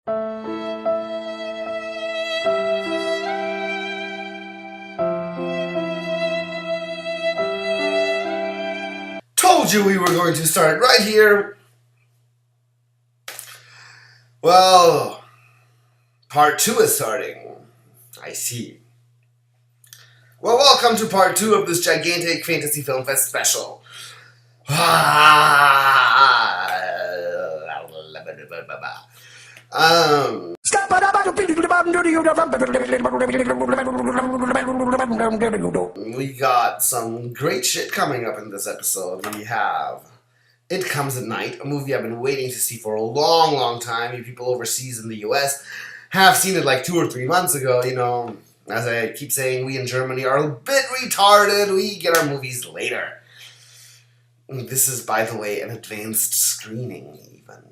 Told you we were going to start right here. Well, part 2 is starting. I see. Well, welcome to part 2 of this gigantic Fantasy Film Fest special. We got some great shit coming up in this episode. We have It Comes at Night, a movie I've been waiting to see for a long, long time. You people overseas in the US have seen it like 2 or 3 months ago. You know, as I keep saying, we in Germany are a bit retarded. We get our movies later. This is, by the way, an advanced screening, even.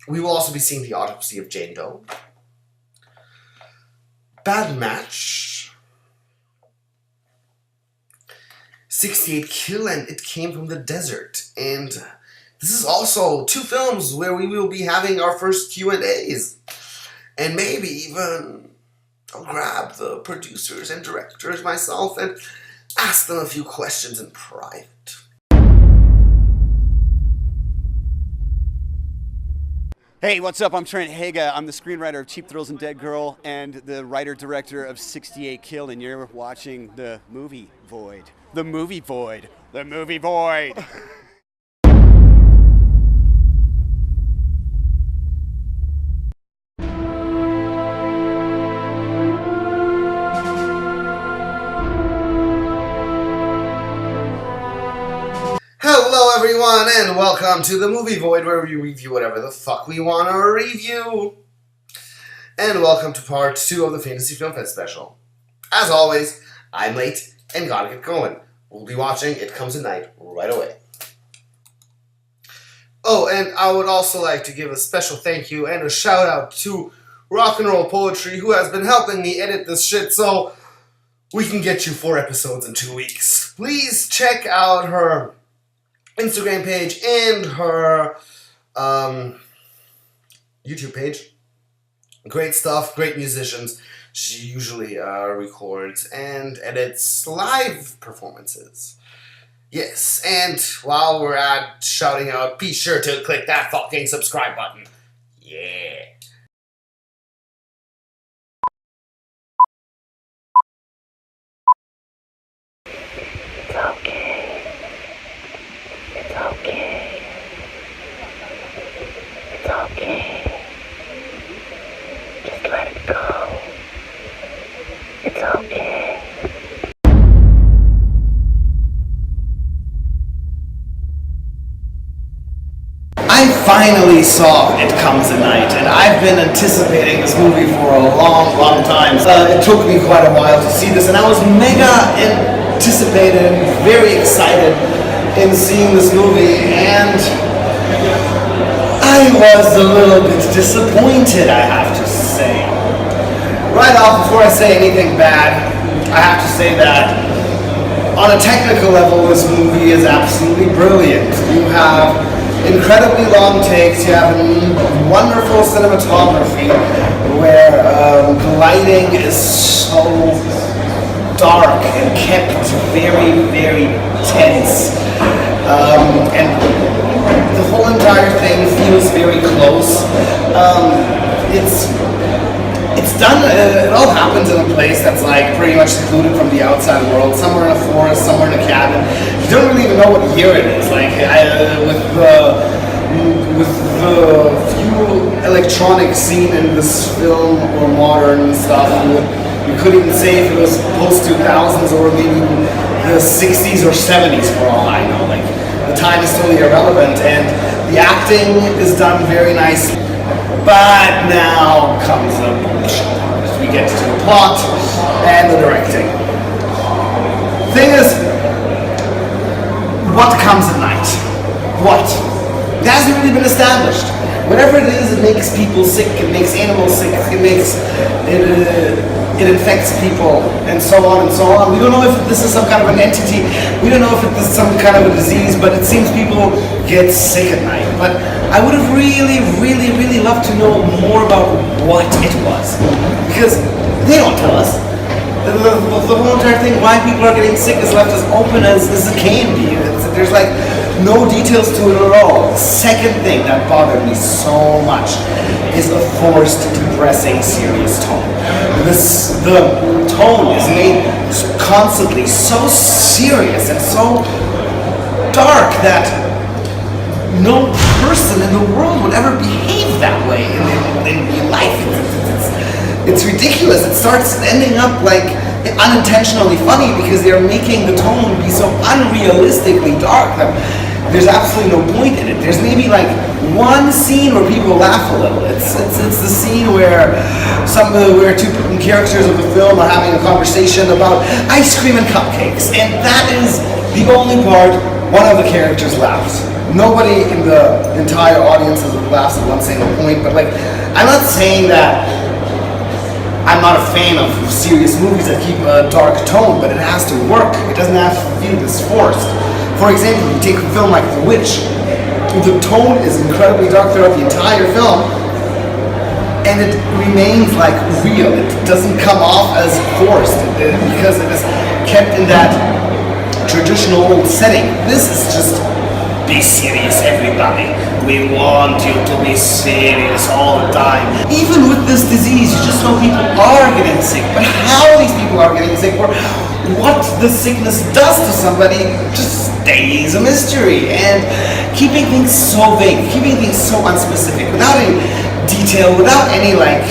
We will also be seeing the autopsy of Jane Doe. Bad Match. 68 Kill and It Came from the Desert. And this is also 2 films where we will be having our first Q&As. And maybe even I'll grab the producers and directors myself and ask them a few questions in private. Hey, what's up? I'm Trent Haga. I'm the screenwriter of Cheap Thrills and Dead Girl and the writer-director of 68 Kill, and you're watching The Movie Void. The Movie Void. The Movie Void. Hello everyone, and welcome to The Movie Void, where we review whatever the fuck we want to review. And welcome to part 2 of the Fantasy Film Fest special. As always, I'm late and gotta get going. We'll be watching It Comes at Night right away. Oh, and I would also like to give a special thank you and a shout out to Rock and Roll Poetry, who has been helping me edit this shit so we can get you 4 episodes in 2 weeks. Please check out her Instagram page and her YouTube page. Great stuff, great musicians. She usually records and edits live performances. Yes, and while we're at shouting out, be sure to click that fucking subscribe button. Yeah. It's okay. It's okay. It's okay. Just let it go. It's okay. I finally saw It Comes at Night, and I've been anticipating this movie for a long, long time. It took me quite a while to see this, and I was mega anticipated and very excited in seeing this movie, and I was a little bit disappointed, I have to say. Right off, before I say anything bad, I have to say that on a technical level, this movie is absolutely brilliant. You have incredibly long takes, you have wonderful cinematography where the lighting is so dark and kept very, very tense. And the whole entire thing feels very close. It's done, it all happens in a place that's like pretty much secluded from the outside world, somewhere in a forest, somewhere in a cabin. You don't really even know what year it is. Like, with the few electronics seen in this film or modern stuff, you couldn't even say if it was post-2000s or maybe the 60s or 70s for all I know. Like, the time is totally irrelevant, and the acting is done very nicely. But now comes the bullshit part. We get to the plot and the directing. Thing is, what comes at night? What? It hasn't really been established. whatever it is, it makes people sick, it makes animals sick, it infects people, and so on and so on. We don't know if this is some kind of an entity, we don't know if it is some kind of a disease, but it seems people get sick at night. But I would have really, really, really loved to know more about what it was, because they don't tell us. The whole entire thing, why people are getting sick, is left as open as it can be. There's like no details to it at all. The second thing that bothered me so much is the forced, depressing, serious tone. The tone is made constantly so serious and so dark that no person in the world would ever behave that way in real life. It's ridiculous. It starts ending up like unintentionally funny because they're making the tone be so unrealistically dark that there's absolutely no point in it. There's maybe like one scene where people laugh a little. It's the scene where two characters of the film are having a conversation about ice cream and cupcakes, and that is the only part one of the characters laughs. Nobody in the entire audience laughs at one single point, but like, I'm not saying that I'm not a fan of serious movies that keep a dark tone, but it has to work. It doesn't have to feel this forced. For example, you take a film like The Witch. The tone is incredibly dark throughout the entire film, and it remains like real. It doesn't come off as forced because it is kept in that traditional old setting. This is just, be serious, everybody. We want you to be serious all the time. Even with this disease, you just know people are getting sick, but how these people are getting sick or what the sickness does to somebody just stays a mystery. And keeping things so vague, keeping things so unspecific, without any detail, without any like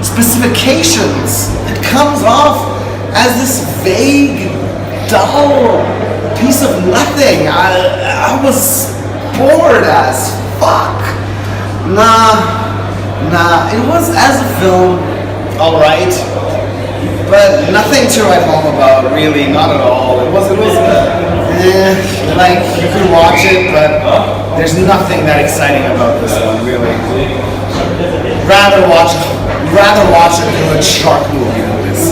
specifications, it comes off as this vague, dull piece of nothing. I was bored as fuck. Nah, it was as a film, alright, but nothing to write home about, really, not at all. It was like, you could watch it, but there's nothing that exciting about this one, really. Rather watch a good shark movie than this.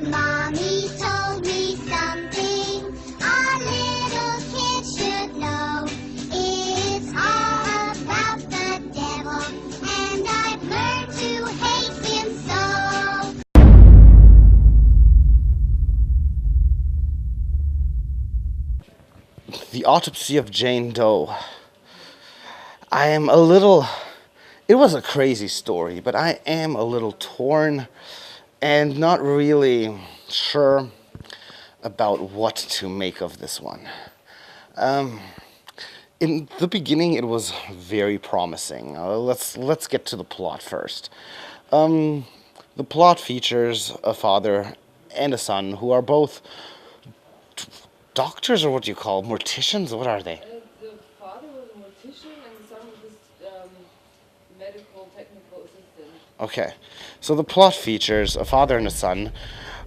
Mommy told me something a little kid should know. It's all about the devil, and I've learned to hate him so. The Autopsy of Jane Doe. It was a crazy story, but I am a little torn and not really sure about what to make of this one. In the beginning, it was very promising. Let's get to the plot first. The plot features a father and a son who are both doctors, or what do you call morticians? What are they? The father was a mortician and the son was just medical technical assistant. Okay, so the plot features a father and a son.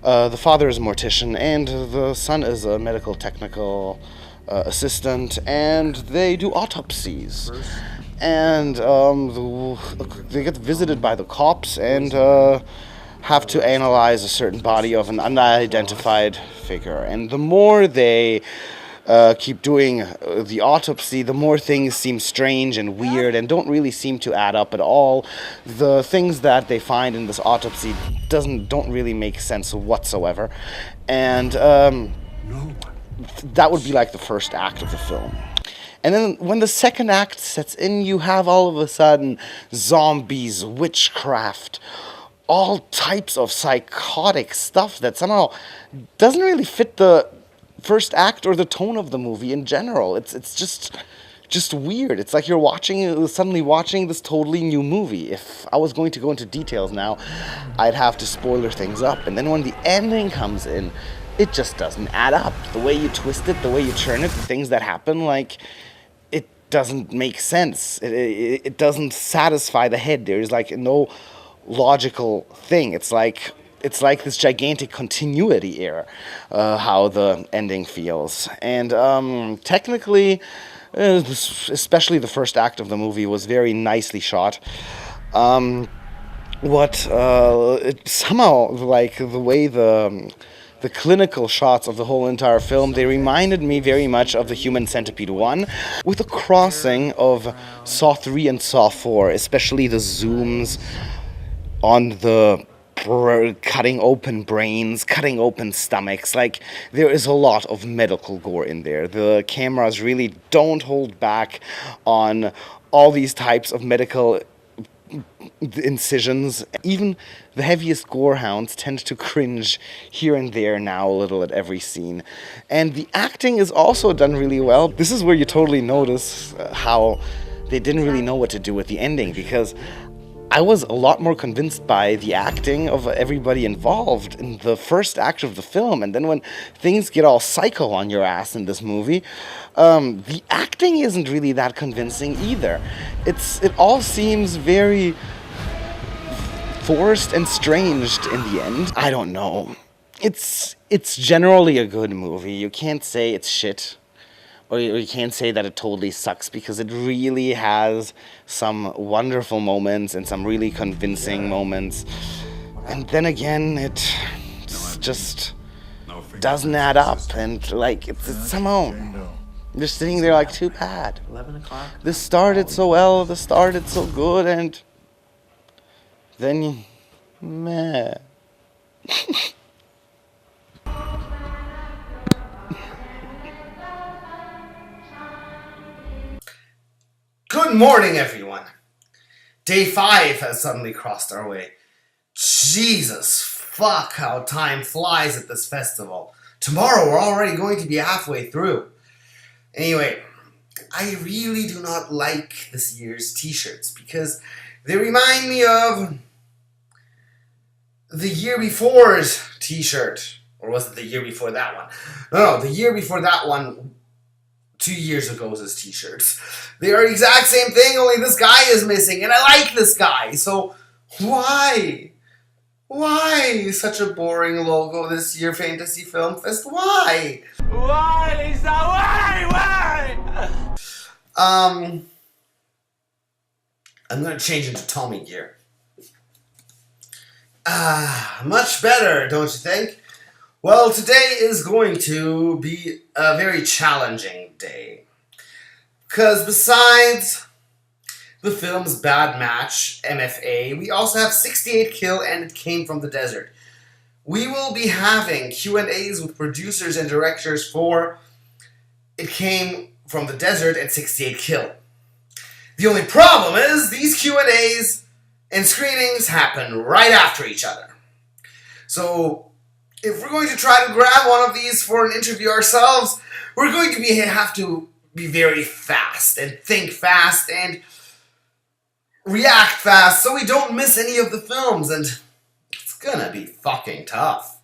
The father is a mortician and the son is a medical technical assistant, and they do autopsies. And they get visited by the cops and have to analyze a certain body of an unidentified figure. And the more they keep doing the autopsy, the more things seem strange and weird and don't really seem to add up at all. The things that they find in this autopsy don't really make sense whatsoever. And that would be like the first act of the film. And then when the second act sets in, you have all of a sudden zombies, witchcraft, all types of psychotic stuff that somehow doesn't really fit the first act or the tone of the movie in general. It's just weird. It's like you're suddenly watching this totally new movie. If I was going to go into details now, I'd have to spoiler things up. And then when the ending comes in, it just doesn't add up. The way you twist it, the way you turn it, the things that happen, like, it doesn't make sense. It doesn't satisfy the head. There's like no logical thing. It's like it's like this gigantic continuity error, how the ending feels. And technically, especially the first act of the movie was very nicely shot. Somehow, like the way the clinical shots of the whole entire film, they reminded me very much of the Human Centipede 1, with a crossing of Saw 3 and Saw 4, especially the zooms on the cutting open brains, cutting open stomachs. Like, there is a lot of medical gore in there. The cameras really don't hold back on all these types of medical incisions. Even the heaviest gorehounds tend to cringe here and there now a little at every scene. And the acting is also done really well. This is where you totally notice how they didn't really know what to do with the ending, because I was a lot more convinced by the acting of everybody involved in the first act of the film, and then when things get all psycho on your ass in this movie, the acting isn't really that convincing either. It all seems very forced and stranged in the end. I don't know. It's generally a good movie. You can't say it's shit. Or you can't say that it totally sucks, because it really has some wonderful moments and some really convincing moments. And then again, it just doesn't add up. And like, it's somehow just sitting there like, too bad. 11 o'clock. This started so well, this started so good, and then, meh. Good morning, everyone. Day 5 has suddenly crossed our way. Jesus, fuck how time flies at this festival. Tomorrow we're already going to be halfway through. Anyway, I really do not like this year's t-shirts because they remind me of the year before's t-shirt. Or was it the year before that one? No, the year before that one, 2 years ago's t-shirts. They are the exact same thing, only this guy is missing, and I like this guy, so why? Why such a boring logo this year, Fantasy Film Fest? Why? Why, Lisa? Why? I'm gonna change into Tommy gear. Much better, don't you think? Well, today is going to be a very challenging day. Because besides the film's bad match, M.F.A, we also have 68 Kill and It Came from the Desert. We will be having Q&As with producers and directors for It Came from the Desert and 68 Kill. The only problem is these Q&As and screenings happen right after each other. So if we're going to try to grab one of these for an interview ourselves, we're going to have to be very fast and think fast and react fast so we don't miss any of the films, and it's gonna be fucking tough.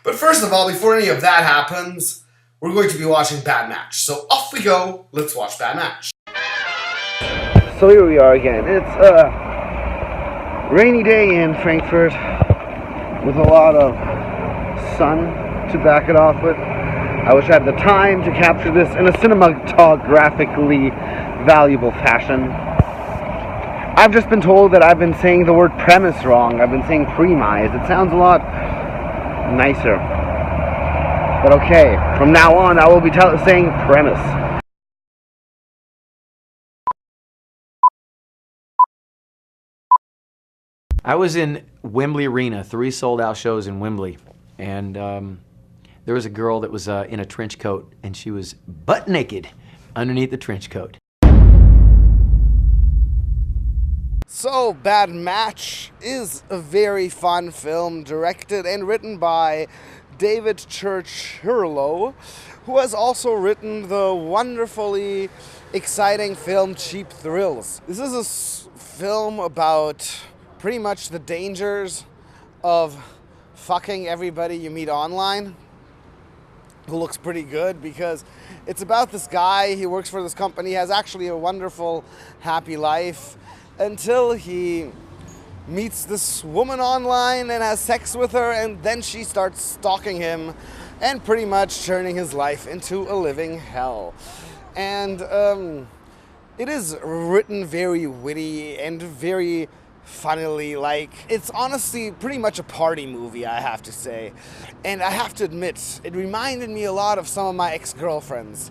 But first of all, before any of that happens, we're going to be watching Bad Match. So off we go, let's watch Bad Match. So here we are again. It's a rainy day in Frankfurt with a lot of sun to back it off with. I wish I had the time to capture this in a cinematographically valuable fashion. I've just been told that I've been saying the word premise wrong. I've been saying premise. It sounds a lot nicer. But okay, from now on I will be saying premise. I was in Wembley Arena, 3 sold-out shows in Wembley, and there was a girl that was in a trench coat, and she was butt naked underneath the trench coat. So, Bad Match is a very fun film directed and written by David Churchill, who has also written the wonderfully exciting film Cheap Thrills. This is a film about pretty much the dangers of fucking everybody you meet online, who looks pretty good, because it's about this guy. He works for this company, has actually a wonderful, happy life, until he meets this woman online and has sex with her, and then she starts stalking him and pretty much turning his life into a living hell. And it is written very witty and very funnily. Like, it's honestly pretty much a party movie, I have to say. And I have to admit, it reminded me a lot of some of my ex-girlfriends.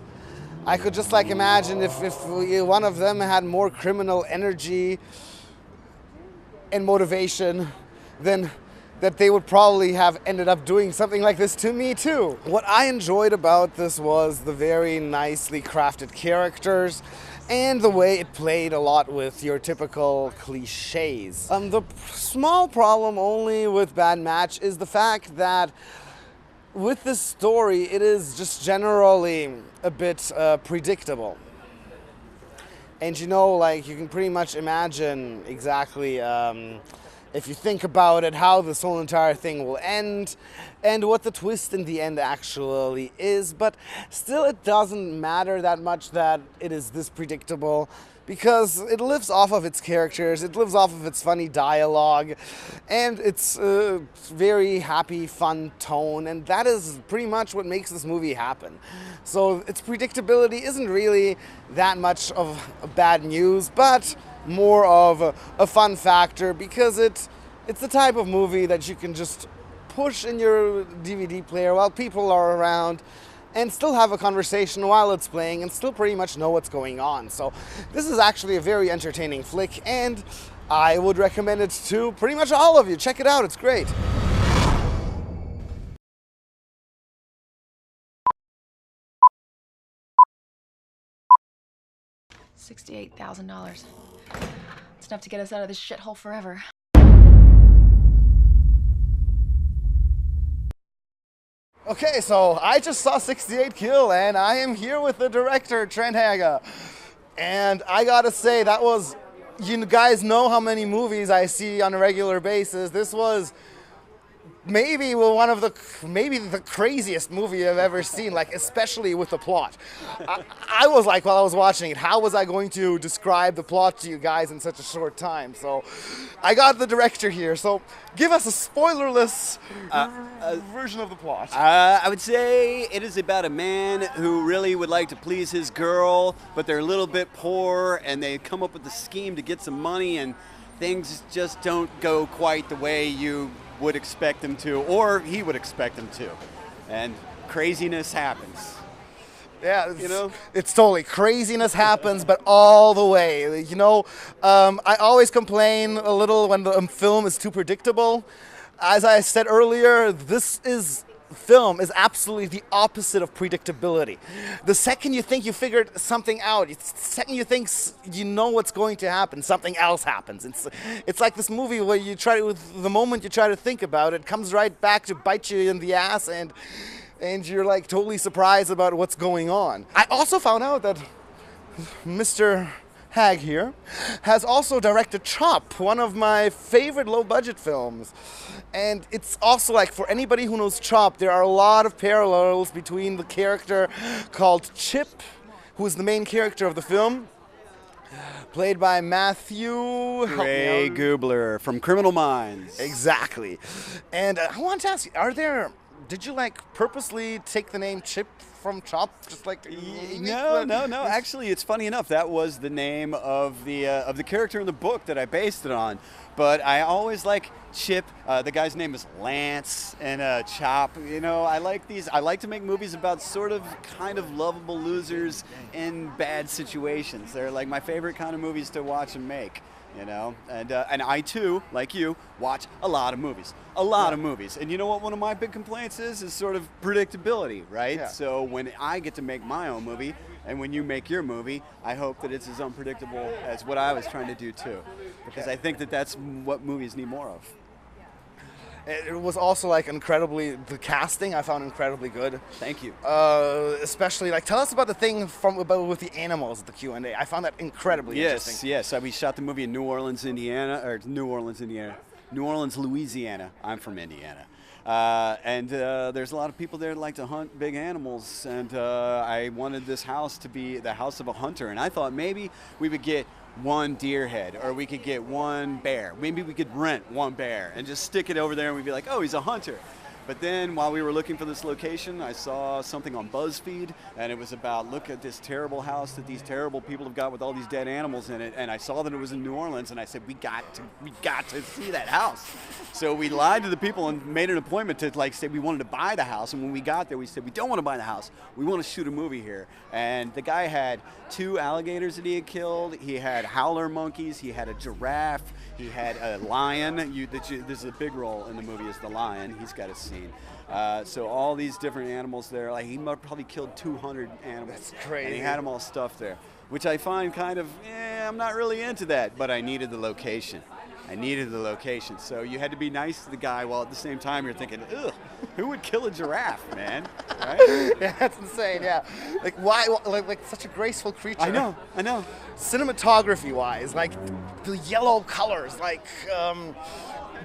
I could just like imagine if one of them had more criminal energy and motivation, then that they would probably have ended up doing something like this to me too. What I enjoyed about this was the very nicely crafted characters and the way it played a lot with your typical cliches. The small problem only with Bad Match is the fact that with this story, it is just generally a bit predictable. And you know, like, you can pretty much imagine exactly, if you think about it, how this whole entire thing will end and what the twist in the end actually is. But still, it doesn't matter that much that it is this predictable, because it lives off of its characters, it lives off of its funny dialogue, and its very happy, fun tone, and that is pretty much what makes this movie happen. So its predictability isn't really that much of bad news, but more of a fun factor, because it's the type of movie that you can just push in your DVD player while people are around and still have a conversation while it's playing and still pretty much know what's going on. So this is actually a very entertaining flick, and I would recommend it to pretty much all of you. Check it out, it's great. $68,000. It's enough to get us out of this shithole forever. Okay, so I just saw 68 Kill, and I am here with the director, Trent HAAGA. And I gotta say, that was, you guys know how many movies I see on a regular basis. This was maybe maybe the craziest movie I've ever seen, like, especially with the plot. I was like, while I was watching it, how was I going to describe the plot to you guys in such a short time? So I got the director here, so give us a spoilerless version of the plot. I would say it is about a man who really would like to please his girl, but they're a little bit poor, and they come up with a scheme to get some money, and things just don't go quite the way you would expect them to, or he would expect them to, and craziness happens. Yeah, it's totally craziness happens, but all the way. You know, I always complain a little when the film is too predictable. As I said earlier, this film is absolutely the opposite of predictability. The second you think you figured something out, the second you think you know what's going to happen, something else happens. It's like this movie where the moment you try to think about it, comes right back to bite you in the ass, and you're like totally surprised about what's going on. I also found out that Mr. Hag here has also directed Chop, one of my favorite low-budget films. And it's also like, for anybody who knows Chop, there are a lot of parallels between the character called Chip, who is the main character of the film, played by Matthew Ray Gubler from Criminal Minds. Exactly. And I want to ask you, did you like purposely take the name Chip from Chop? Just like No. Actually, it's funny enough. That was the name of the character in the book that I based it on. But I always like Chip. The guy's name is Lance, and Chop. You know, I like these. I like to make movies about sort of kind of lovable losers in bad situations. They're like my favorite kind of movies to watch and make. You know, and I too, like you, watch a lot of movies. And you know what one of my big complaints is sort of predictability, right? Yeah. So when I get to make my own movie, and when you make your movie, I hope that it's as unpredictable as what I was trying to do too. Because I think that that's what movies need more of. It was also like the casting I found incredibly good. Thank you. Especially, like, tell us about the thing with the animals at the Q&A. I found that incredibly interesting. Yes. We shot the movie in New Orleans, Louisiana. I'm from Indiana. And there's a lot of people there that like to hunt big animals, and I wanted this house to be the house of a hunter, and I thought maybe we would get one deer head, or we could get one bear. Maybe we could rent one bear and just stick it over there and we'd be like, oh, he's a hunter. But then while we were looking for this location, I saw something on BuzzFeed, and it was about, look at this terrible house that these terrible people have got with all these dead animals in it. And I saw that it was in New Orleans, and I said, we got to see that house. So we lied to the people and made an appointment to like say we wanted to buy the house. And when we got there, we said, we don't want to buy the house. We want to shoot a movie here. And the guy had 2 alligators that he had killed. He had howler monkeys. He had a giraffe. He had a lion. This is a big role in the movie, is the lion. He's got a scene. So all these different animals there. Like he probably killed 200 animals. That's crazy. And he had them all stuffed there, which I find kind of, I'm not really into that. But I needed the location. So you had to be nice to the guy while at the same time you're thinking, ugh, who would kill a giraffe, man? Right? Yeah, that's insane. Yeah, like why? Like such a graceful creature. I know. Cinematography-wise, like the yellow colors, like.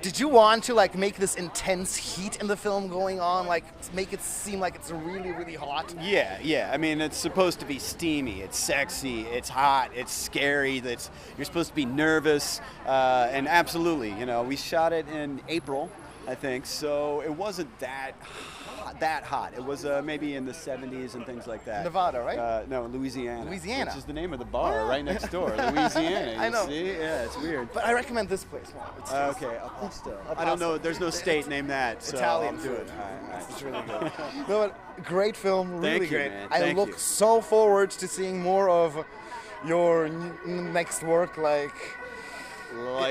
Did you want to like make this intense heat in the film going on, like make it seem like it's really, really hot? Yeah. I mean, it's supposed to be steamy, it's sexy, it's hot, it's scary. You're supposed to be nervous, and absolutely, we shot it in April, I think, so it wasn't that hot. It was maybe in the 70s and things like that. Nevada, right? No, Louisiana. Louisiana. Which is the name of the bar right next door. Louisiana. You I know. See? Yeah, it's weird. But I recommend this place more. It's just Okay, a pasto. I don't know. There's no state named that, so Italian I'll do it. food. All right. It's really good. No, but great film, really Thank you, great. man. I Thank look you. so forward to seeing more of your next work. Like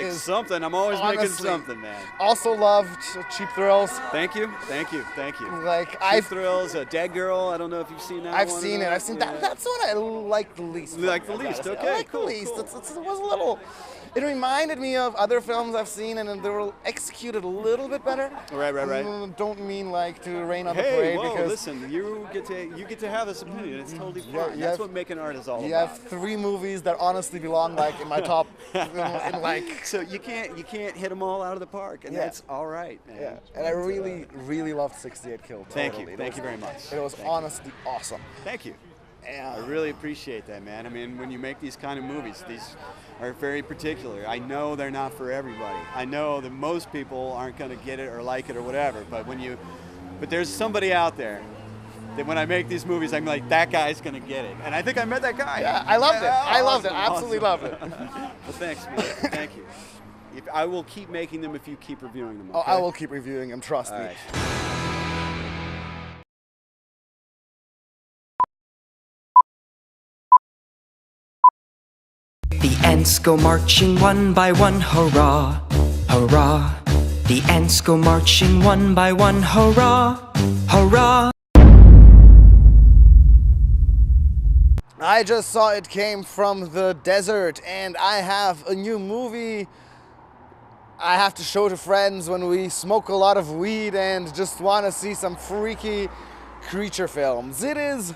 is something. I'm always making honestly- something, man. Also loved Cheap Thrills. Thank you. Like Cheap Thrills, Dead Girl. I don't know if you've seen that. I've one seen or it. not. I've seen that. That's what I like the least. You like from the it, I least, gotta say. okay, I like cool, the least. cool. It was a little. It reminded me of other films I've seen, and they were executed a little bit better. Right. Don't mean like to rain on the Hey, parade whoa! because Listen, you get to have this opinion. It's totally fine. Yeah, That's what making art is all you about. have 3 movies that honestly belong like in my top, in like. So you can't hit them all out of the park, and Yeah. that's all right, man. Yeah, and I really loved 68 Kill. Thank Totally. you. Thank you very much. It was Thank you. honestly awesome. Thank you. Yeah. I really appreciate that, man. I mean, when you make these kind of movies, these are very particular. I know they're not for everybody. I know that most people aren't going to get it or like it or whatever, but there's somebody out there that when I make these movies, I'm like, that guy's going to get it. And I think I met that guy. Yeah, I loved it. I loved it. Awesome, Absolutely awesome. loved it. Well, thanks, man. Thank you. I will keep making them if you keep reviewing them. Oh, Okay? I will keep reviewing them. Trust All me. right. The ants go marching one by one, hurrah, hurrah. The ants go marching one by one, hurrah, hurrah. I just saw it came from the desert, and I have a new movie I have to show to friends when we smoke a lot of weed and just want to see some freaky creature films. It is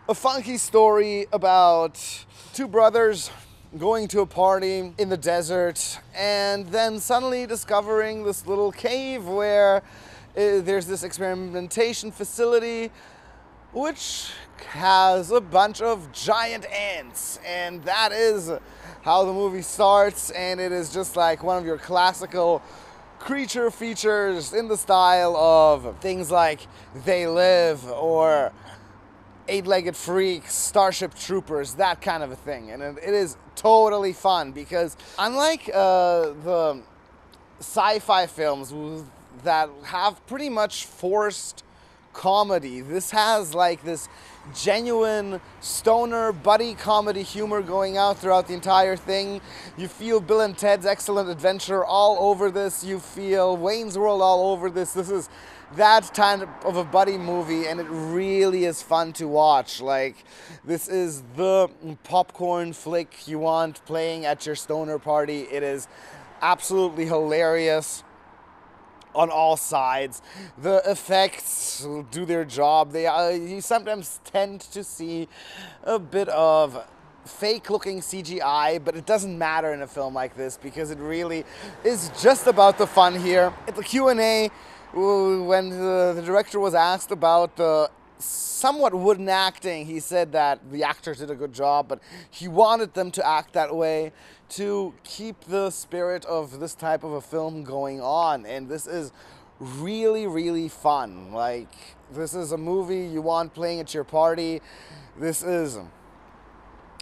a funky story about 2 brothers going to a party in the desert and then suddenly discovering this little cave where there's this experimentation facility which has a bunch of giant ants, and that is how the movie starts, and it is just like one of your classical creature features in the style of things like They Live or Eight-Legged Freaks, Starship Troopers, that kind of a thing. And it is totally fun because unlike the sci-fi films that have pretty much forced comedy, this has like this genuine stoner buddy comedy humor going out throughout the entire thing. You feel Bill and Ted's Excellent Adventure all over this. You feel Wayne's World all over this. This is that kind of a buddy movie, and it really is fun to watch. Like, this is the popcorn flick you want playing at your stoner party. It is absolutely hilarious on all sides. The effects do their job. You sometimes tend to see a bit of fake-looking CGI, but it doesn't matter in a film like this because it really is just about the fun here. At the Q&A, when the director was asked about the somewhat wooden acting. He said that the actors did a good job, but he wanted them to act that way to keep the spirit of this type of a film going on. And this is really, really fun. Like, this is a movie you want playing at your party. This is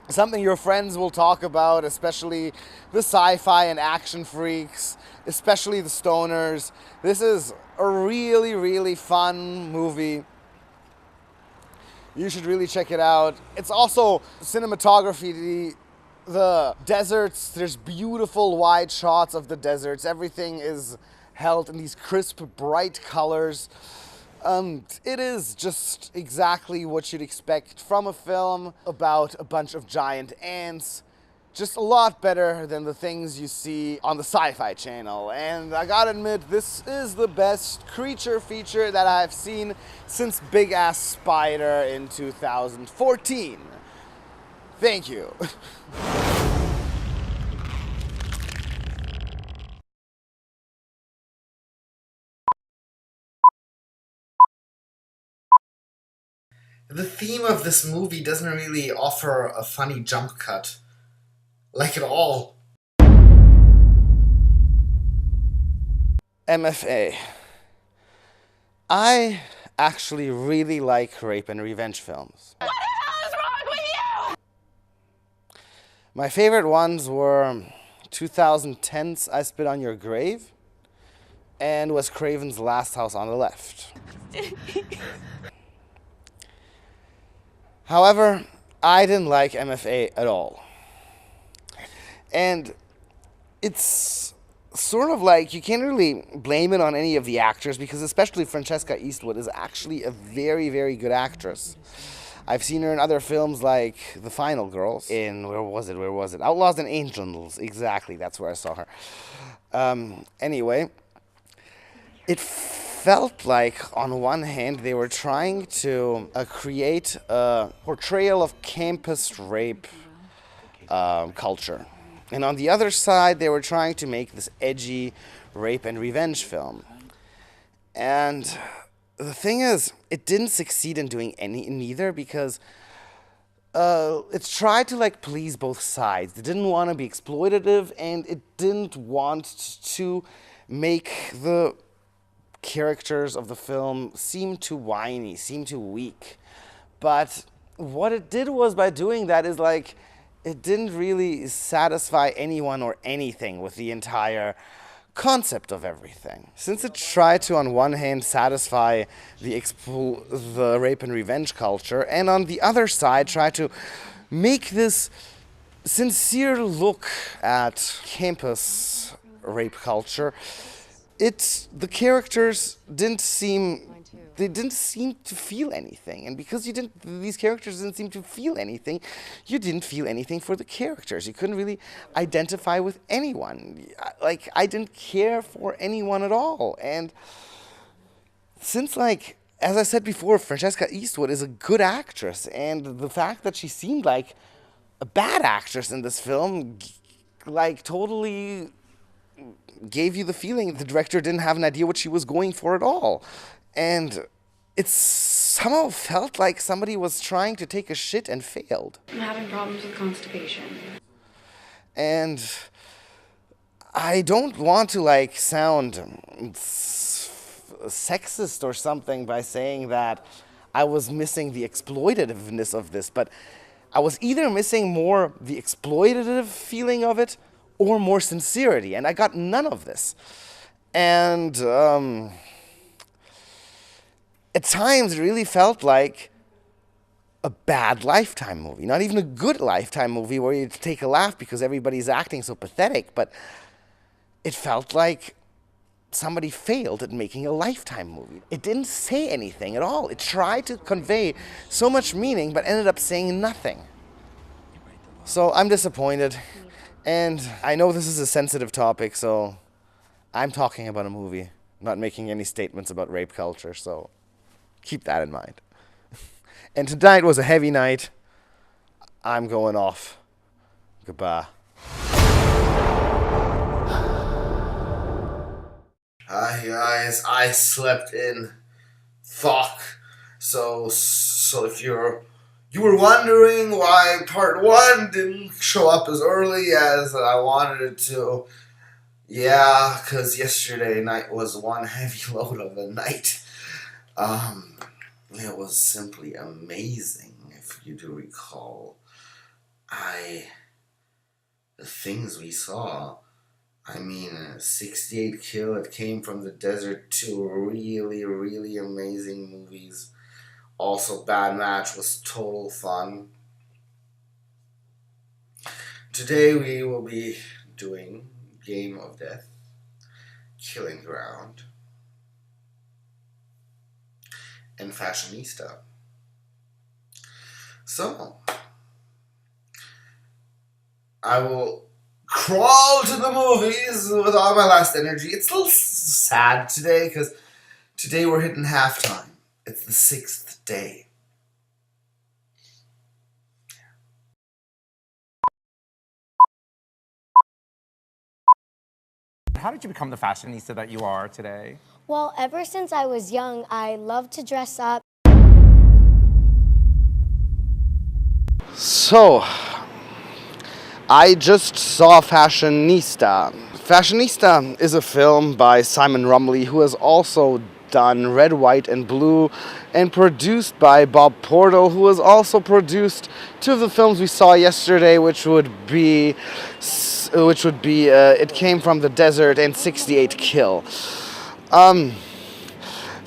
something your friends will talk about, especially the sci-fi and action freaks, especially the stoners. This is a really, really fun movie. You should really check it out. It's also cinematography. The deserts, there's beautiful wide shots of the deserts. Everything is held in these crisp, bright colors. It is just exactly what you'd expect from a film about a bunch of giant ants. Just a lot better than the things you see on the Sci-Fi Channel. And I gotta admit, this is the best creature feature that I've seen since Big Ass Spider in 2014. Thank you. The theme of this movie doesn't really offer a funny jump cut. Like at all. M.F.A. I actually really like rape and revenge films. What the hell is wrong with you? My favorite ones were 2010's I Spit on Your Grave and Wes Craven's Last House on the Left. However, I didn't like M.F.A. at all. And it's sort of like, you can't really blame it on any of the actors, because especially Francesca Eastwood is actually a very, very good actress. I've seen her in other films like The Final Girls, in, where was it? Outlaws and Angels, exactly, that's where I saw her. Anyway, it felt like, on one hand, they were trying to create a portrayal of campus rape culture. And on the other side, they were trying to make this edgy rape and revenge film. And the thing is, it didn't succeed in doing neither, because it tried to like please both sides. It didn't want to be exploitative, and it didn't want to make the characters of the film seem too whiny, seem too weak. But what it did was, by doing that, is like, it didn't really satisfy anyone or anything with the entire concept of everything. Since it tried to, on one hand, satisfy the rape and revenge culture, and on the other side, try to make this sincere look at campus rape culture, the characters didn't seem to feel anything. And because these characters didn't seem to feel anything, you didn't feel anything for the characters. You couldn't really identify with anyone. Like, I didn't care for anyone at all. And since, like, as I said before, Francesca Eastwood is a good actress, and the fact that she seemed like a bad actress in this film, like, totally gave you the feeling the director didn't have an idea what she was going for at all. And it somehow felt like somebody was trying to take a shit and failed. I'm having problems with constipation. And I don't want to like sound sexist or something by saying that I was missing the exploitativeness of this, but I was either missing more the exploitative feeling of it or more sincerity, and I got none of this. And at times it really felt like a bad Lifetime movie. Not even a good Lifetime movie where you take a laugh because everybody's acting so pathetic, but it felt like somebody failed at making a Lifetime movie. It didn't say anything at all. It tried to convey so much meaning, but ended up saying nothing. So I'm disappointed. And I know this is a sensitive topic, so I'm talking about a movie, not making any statements about rape culture, so keep that in mind. And tonight was a heavy night. I'm going off. Goodbye. Hi guys, I slept in. Fuck. So if you were wondering why part 1 didn't show up as early as I wanted it to, yeah, because yesterday night was one heavy load of a night. It was simply amazing, if you do recall. The things we saw, 68 Kill, It Came from the Desert, 2 really, really amazing movies. Also, Bad Match was total fun. Today we will be doing Game of Death, Killing Ground, and Fashionista. So, I will crawl to the movies with all my last energy. It's a little sad today because today we're hitting halftime. It's the 6th day. How did you become the fashionista that you are today? Well, ever since I was young, I loved to dress up. So, I just saw Fashionista. Fashionista is a film by Simon Rumley, who has also done Red, White, and Blue, and produced by Bob Portal, who has also produced 2 of the films we saw yesterday, which would be It Came from the Desert and 68 Kill.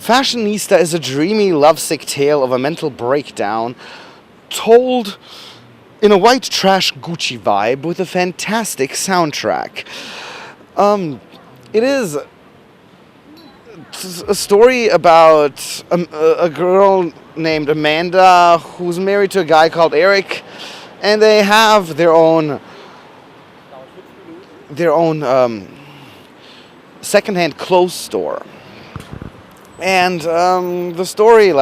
Fashionista is a dreamy, lovesick tale of a mental breakdown told in a white trash Gucci vibe with a fantastic soundtrack. It is a story about a girl named Amanda who's married to a guy called Eric, and they have their own secondhand clothes store. And the story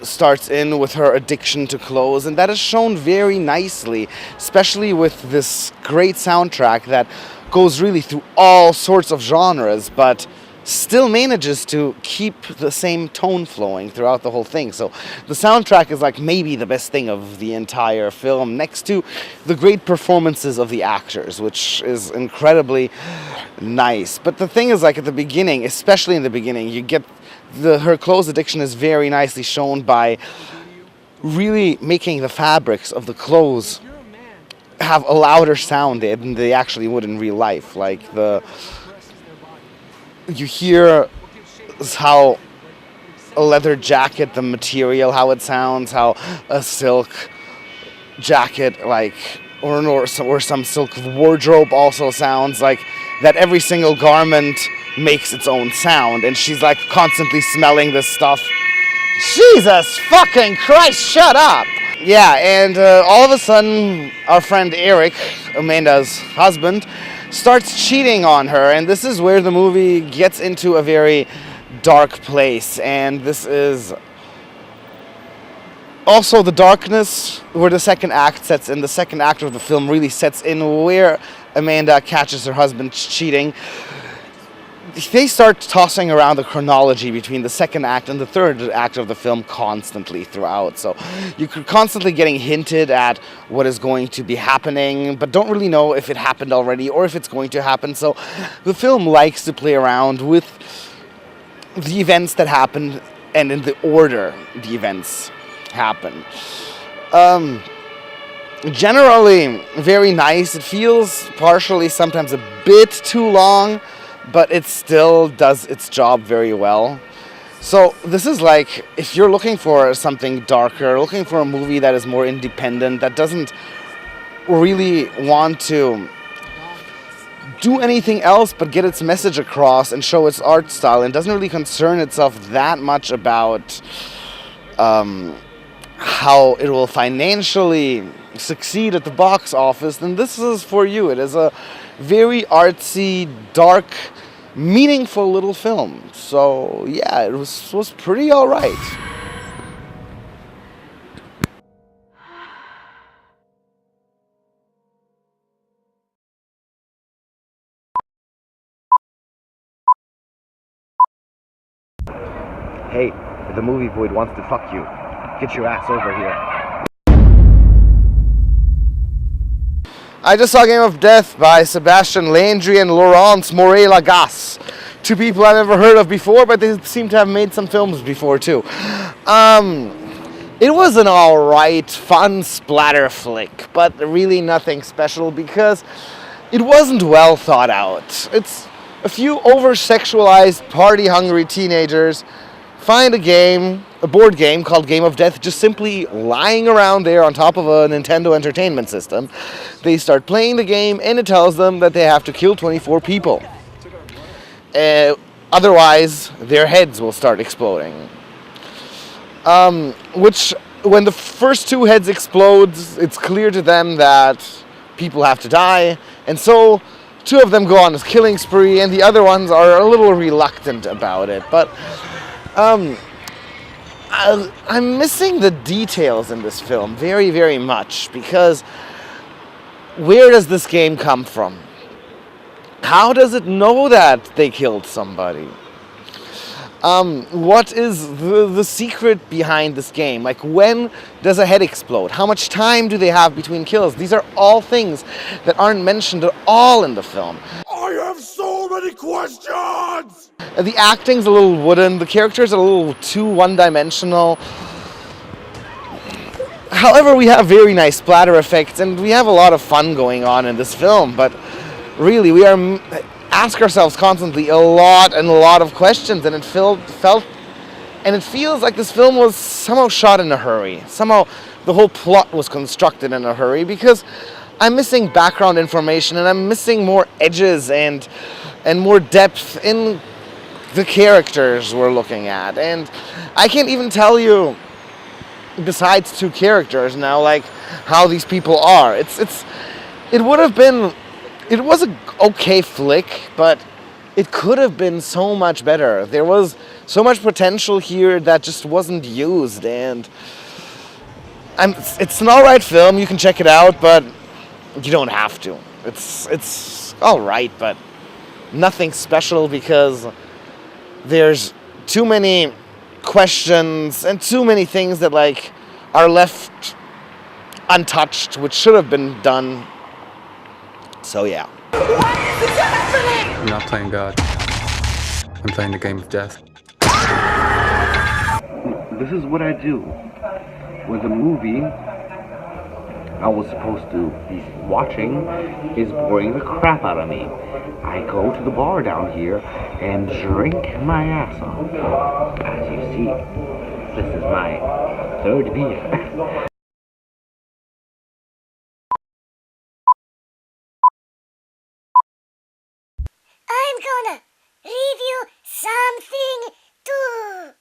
starts in with her addiction to clothes, and that is shown very nicely, especially with this great soundtrack that goes really through all sorts of genres, but still manages to keep the same tone flowing throughout the whole thing. So the soundtrack is maybe the best thing of the entire film, next to the great performances of the actors, which is incredibly nice. But the thing is, at the beginning, especially in the beginning, you get her clothes addiction is very nicely shown by really making the fabrics of the clothes have a louder sound than they actually would in real life. You hear how a leather jacket, the material, how it sounds, how a silk jacket, or some silk wardrobe also sounds, that every single garment makes its own sound, and she's constantly smelling this stuff. Jesus fucking Christ, shut up! Yeah, and all of a sudden, our friend Eric, Amanda's husband, starts cheating on her, and this is where the movie gets into a very dark place. And this is also the darkness where the second act sets in. The second act of the film really sets in where Amanda catches her husband cheating. They start tossing around the chronology between the second act and the third act of the film constantly throughout. So you're constantly getting hinted at what is going to be happening, but don't really know if it happened already or if it's going to happen. So the film likes to play around with the events that happen and in the order the events happen. Generally very nice. It feels partially sometimes a bit too long, but it still does its job very well. So this is if you're looking for something darker, looking for a movie that is more independent, that doesn't really want to do anything else but get its message across and show its art style, and doesn't really concern itself that much about how it will financially succeed at the box office, then this is for you. It is a very artsy, dark, meaningful little film. So yeah, it was pretty alright. Hey, The movie void wants to fuck you. Get your ass over here. I just saw Game of Death by Sebastian Landry and Laurence Moret-Lagasse. Two people I've never heard of before, but they seem to have made some films before too. It was an alright, fun splatter flick, but really nothing special because it wasn't well thought out. It's a few over-sexualized, party-hungry teenagers find a board game called Game of Death, just simply lying around there on top of a Nintendo Entertainment System. They start playing the game, and it tells them that they have to kill 24 people. Otherwise, their heads will start exploding. Which, when the first two heads explodes, it's clear to them that people have to die, and so two of them go on a killing spree, and the other ones are a little reluctant about it. But I'm missing the details in this film very, very much, because where does this game come from? How does it know that they killed somebody? What is the secret behind this game? Like, when does a head explode? How much time do they have between kills? These are all things that aren't mentioned at all in the film. I have so many questions! The acting's a little wooden, the characters are a little too one-dimensional. However, we have very nice splatter effects, and we have a lot of fun going on in this film, but really, we ask ourselves constantly a lot of questions, and it feels like this film was somehow shot in a hurry. Somehow the whole plot was constructed in a hurry, because I'm missing background information, and I'm missing more edges and more depth in the characters we're looking at. And I can't even tell you, besides two characters now, like, how these people are. It was an okay flick, but it could have been so much better. There was so much potential here that just wasn't used, and it's an alright film. You can check it out, but you don't have to. It's alright, but nothing special, because there's too many questions and too many things that, like, are left untouched, which should have been done. So yeah. I'm not playing God. I'm playing the game of death. This is what I do. When the movie I was supposed to be watching is boring the crap out of me, I go to the bar down here and drink my ass off. As you see, this is my third beer. I'm gonna review something too.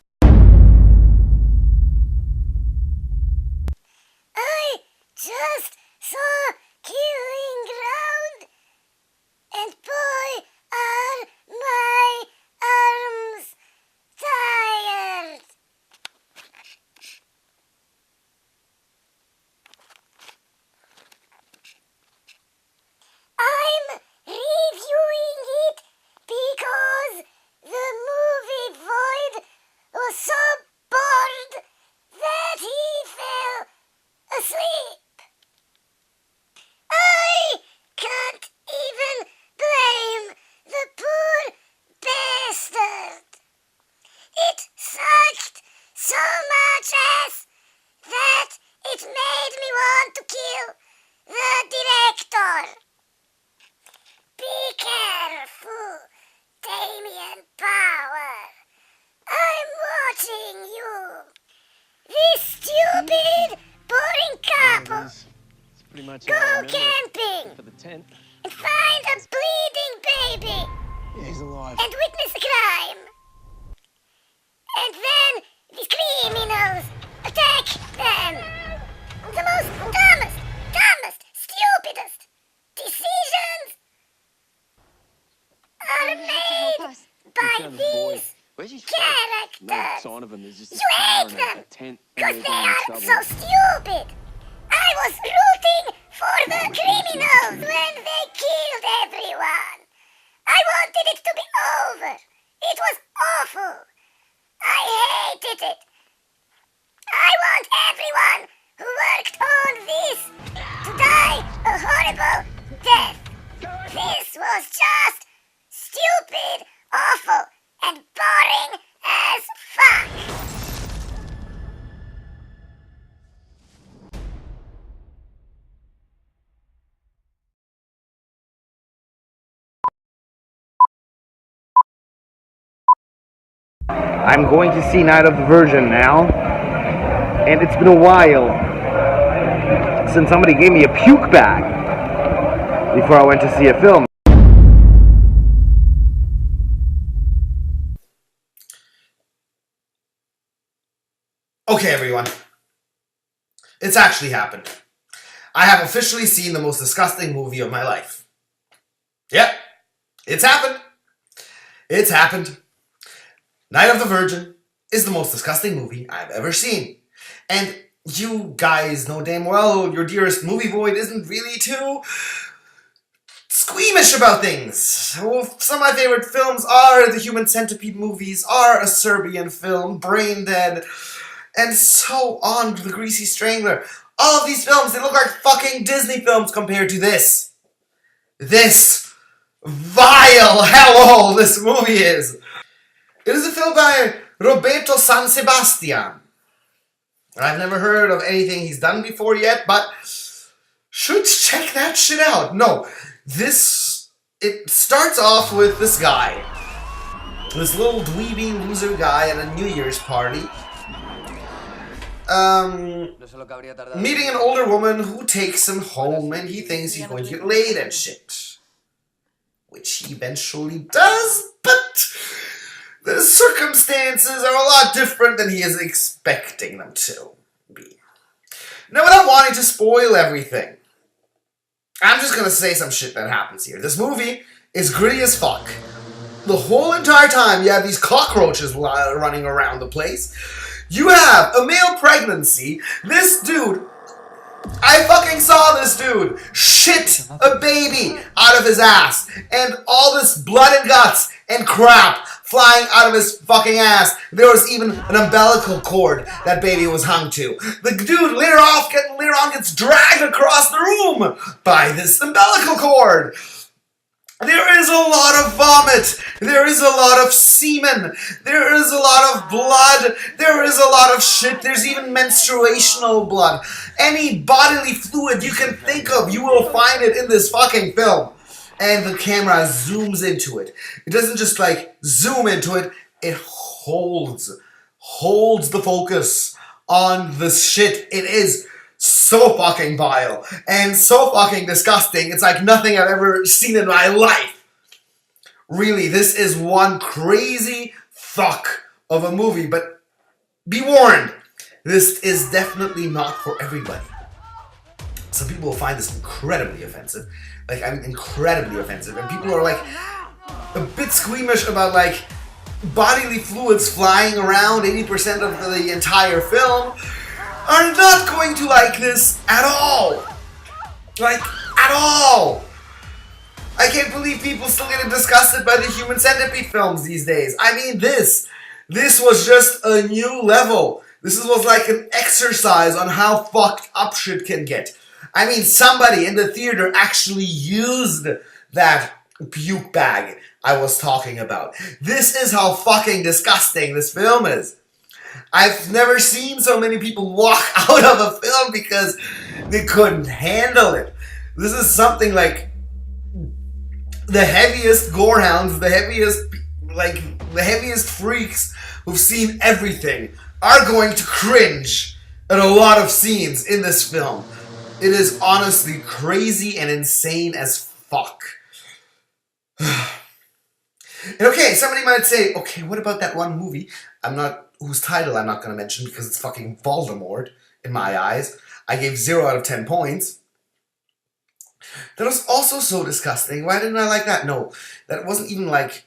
I just saw Killing Ground, and boy, are my arms tired. I'm reviewing it because the movie Void was so bored that he fell asleep. I can't even blame the poor bastard. It sucked so much ass that it made me want to kill the director. Be careful, Damien Power. I'm watching you. This stupid, boring couple. Go camping For the tent. and find a bleeding baby Yeah, he's alive. and witness a crime. And then these criminals attack them. The most dumbest, stupidest decisions are made by these characters. No sign of him. There's just You this car hate and them a tent. because and they they're are in so trouble. stupid. I was rooting for the criminals when they killed everyone. I wanted it to be over. It was awful. I hated it. I want everyone who worked on this to die a horrible death. This was just stupid, awful, and boring as fuck. I'm going to see Night of the Virgin now, and it's been a while since somebody gave me a puke bag before I went to see a film. Okay, everyone. It's actually happened. I have officially seen the most disgusting movie of my life. Yep. It's happened. It's happened. Night of the Virgin is the most disgusting movie I've ever seen. And you guys know damn well your dearest movie void isn't really too squeamish about things. Some of my favorite films are the Human Centipede movies, are a Serbian film, Brain Dead, and so on, The Greasy Strangler. All of these films, they look like fucking Disney films compared to this. This vile hellhole this movie is. It is a film by Roberto San Sebastian. I've never heard of anything he's done before yet, but should check that shit out. No, it starts off with this guy. This little dweeby loser guy at a New Year's party. Meeting an older woman who takes him home and he thinks he's going to get laid and shit. Which he eventually does, but the circumstances are a lot different than he is expecting them to be. Now, without wanting to spoil everything, I'm just gonna say some shit that happens here. This movie is gritty as fuck. The whole entire time you have these cockroaches running around the place. You have a male pregnancy. This dude, I fucking saw this dude shit a baby out of his ass. And all this blood and guts and crap flying out of his fucking ass. There was even an umbilical cord that baby was hung to. The dude later on gets dragged across the room by this umbilical cord. There is a lot of vomit. There is a lot of semen. There is a lot of blood. There is a lot of shit. There's even menstruational blood. Any bodily fluid you can think of, you will find it in this fucking film. And the camera zooms into it. It doesn't just like zoom into it. It holds the focus on the shit. It is so fucking vile and so fucking disgusting. It's like nothing I've ever seen in my life. Really, this is one crazy fuck of a movie, but be warned, this is definitely not for everybody. Some people will find this incredibly offensive. Like, I mean, incredibly offensive. And people are like a bit squeamish about like bodily fluids flying around 80% of the entire film. Are not going to like this at all. Like, at all. I can't believe people still get disgusted by the Human Centipede films these days. I mean, this was just a new level. This was like an exercise on how fucked up shit can get. I mean, somebody in the theater actually used that puke bag I was talking about. This is how fucking disgusting this film is. I've never seen so many people walk out of a film because they couldn't handle it. This is something like the heaviest gorehounds, the heaviest freaks who've seen everything are going to cringe at a lot of scenes in this film. It is honestly crazy and insane as fuck. And okay, somebody might say, okay, what about that one movie whose title I'm not going to mention because it's fucking Voldemort in my eyes. I gave 0 out of 10 points. That was also so disgusting. Why didn't I like that? No, that wasn't even like...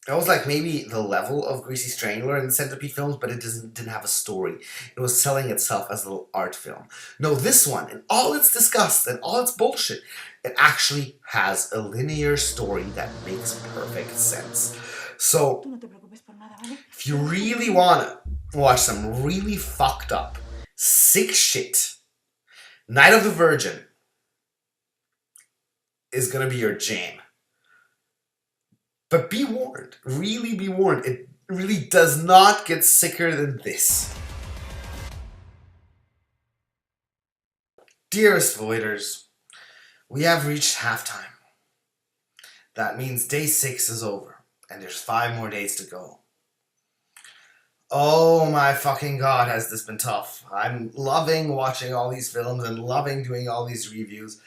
That was like maybe the level of Greasy Strangler and Centipede films, but it didn't have a story. It was selling itself as a little art film. No, this one, in all its disgust and all its bullshit, it actually has a linear story that makes perfect sense. So, If you really wanna watch some really fucked up, sick shit, Night of the Virgin is gonna be your jam. But be warned, really be warned, it really does not get sicker than this. Dearest Voiders, we have reached halftime. That means day 6 is over, and there's 5 more days to go. Oh my fucking god, has this been tough. I'm loving watching all these films and loving doing all these reviews.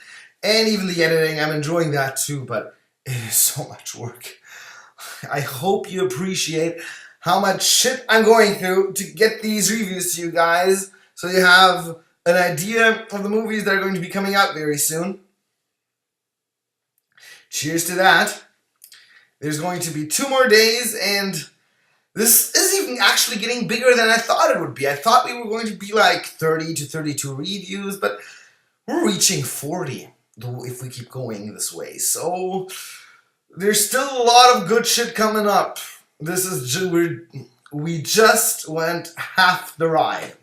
And even the editing, I'm enjoying that too, but it is so much work. I hope you appreciate how much shit I'm going through to get these reviews to you guys, so you have an idea of the movies that are going to be coming out very soon. Cheers to that. There's going to be 2 more days, and this is even actually getting bigger than I thought it would be. I thought we were going to be like 30 to 32 reviews, but we're reaching 40 if we keep going this way. So there's still a lot of good shit coming up. This is we just went half the ride.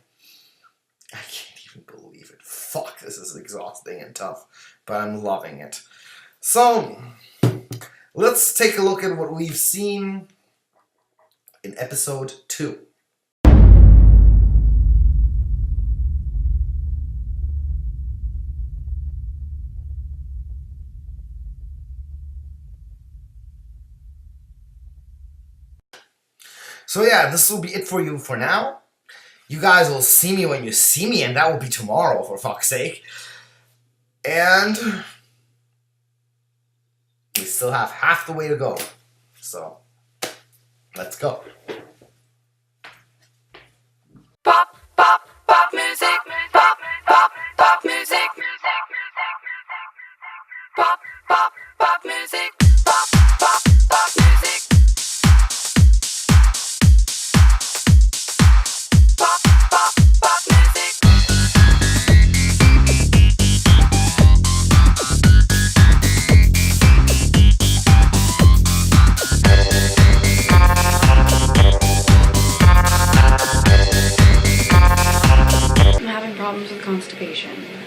I can't even believe it. Fuck, this is exhausting and tough, but I'm loving it. So let's take a look at what we've seen in episode 2. So yeah, this will be it for you for now. You guys will see me when you see me, and that will be tomorrow, for fuck's sake. And we still have half the way to go. So let's go. Pop, pop, pop music. Pop, pop, pop music. Pop, pop, pop music. Pop, pop, pop music. Pop, pop, pop music. I'm having problems with constipation.